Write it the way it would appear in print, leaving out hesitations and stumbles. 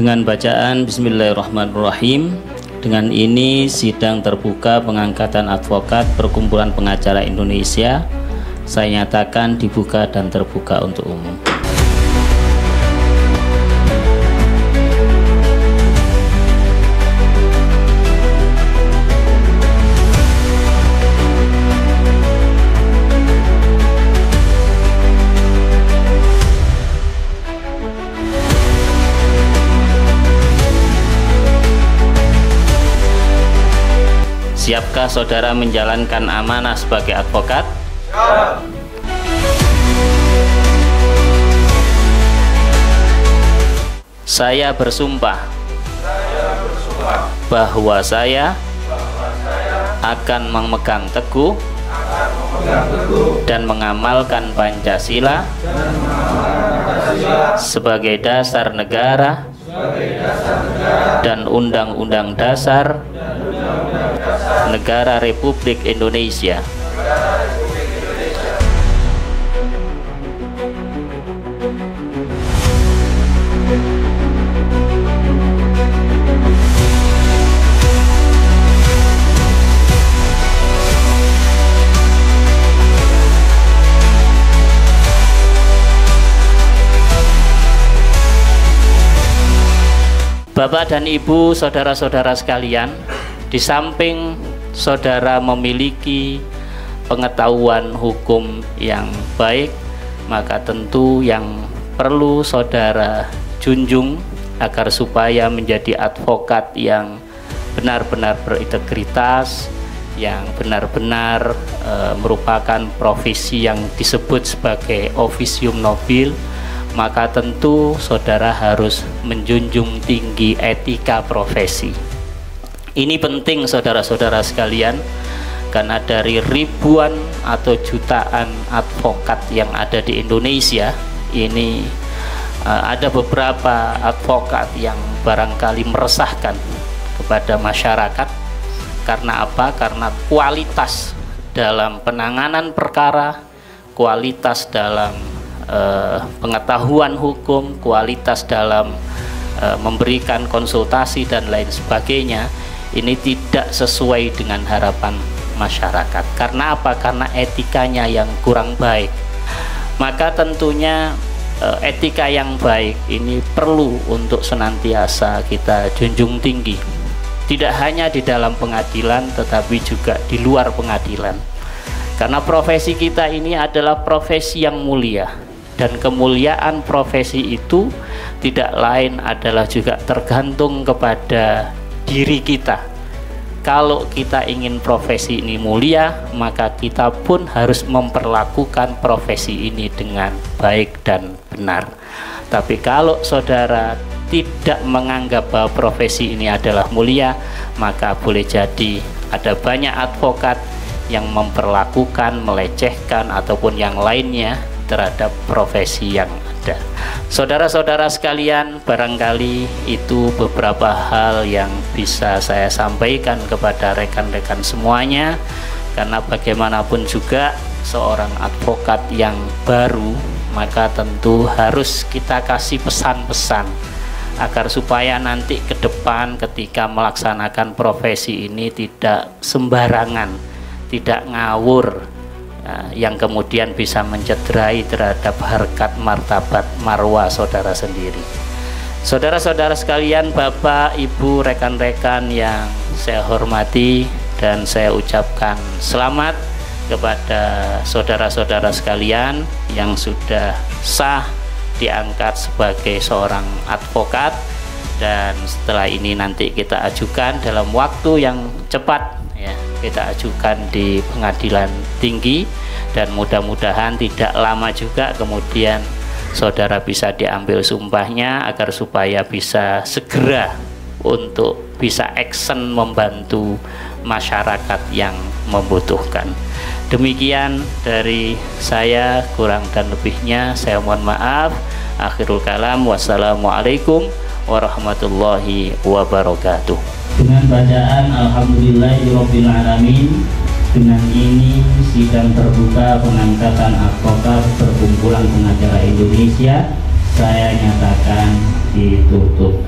Dengan bacaan Bismillahirrahmanirrahim. Dengan ini sidang terbuka pengangkatan advokat Perkumpulan Pengacara Indonesia saya nyatakan dibuka dan terbuka untuk umum. Siapkah saudara menjalankan amanah sebagai advokat? Siap. Saya bersumpah bahwa saya akan memegang teguh dan mengamalkan Pancasila sebagai dasar negara dan Undang-Undang Dasar Negara Republik Indonesia. Bapak dan Ibu, saudara-saudara sekalian, di samping saudara memiliki pengetahuan hukum yang baik, maka tentu yang perlu saudara junjung agar supaya menjadi advokat yang benar-benar berintegritas, yang benar-benar merupakan profesi yang disebut sebagai officium nobile, maka tentu saudara harus menjunjung tinggi etika profesi. Ini penting saudara-saudara sekalian, karena dari ribuan atau jutaan advokat yang ada di Indonesia ini ada beberapa advokat yang barangkali meresahkan kepada masyarakat. Karena apa? Karena kualitas dalam penanganan perkara, kualitas dalam pengetahuan hukum, kualitas dalam memberikan konsultasi dan lain sebagainya, ini tidak sesuai dengan harapan masyarakat. Karena apa? Karena etikanya yang kurang baik. Maka tentunya etika yang baik ini perlu untuk senantiasa kita junjung tinggi, tidak hanya di dalam pengadilan tetapi juga di luar pengadilan. Karena profesi kita ini adalah profesi yang mulia, dan kemuliaan profesi itu tidak lain adalah juga tergantung kepada diri kita. Kalau kita ingin profesi ini mulia, maka kita pun harus memperlakukan profesi ini dengan baik dan benar. Tapi kalau saudara tidak menganggap bahwa profesi ini adalah mulia, maka boleh jadi ada banyak advokat yang memperlakukan, melecehkan ataupun yang lainnya terhadap profesi yang ada. Saudara-saudara sekalian, barangkali itu beberapa hal yang bisa saya sampaikan kepada rekan-rekan semuanya, karena bagaimanapun juga seorang advokat yang baru, maka tentu harus kita kasih pesan-pesan agar supaya nanti ke depan ketika melaksanakan profesi ini tidak sembarangan, tidak ngawur, yang kemudian bisa mencederai terhadap harkat martabat marwah saudara sendiri. Saudara-saudara sekalian, Bapak, Ibu, rekan-rekan yang saya hormati, dan saya ucapkan selamat kepada saudara-saudara sekalian yang sudah sah diangkat sebagai seorang advokat, dan setelah ini nanti kita ajukan dalam waktu yang cepat, ya, kita ajukan di pengadilan tinggi, dan mudah-mudahan tidak lama juga kemudian saudara bisa diambil sumpahnya agar supaya bisa segera untuk bisa action membantu masyarakat yang membutuhkan. Demikian dari saya, kurang dan lebihnya saya mohon maaf. Akhirul kalam, wassalamualaikum warahmatullahi wabarakatuh. Dengan bacaan Alhamdulillahirabbil alamin, dengan ini sidang terbuka pengangkatan advokat Perkumpulan Pengacara Indonesia saya nyatakan ditutup.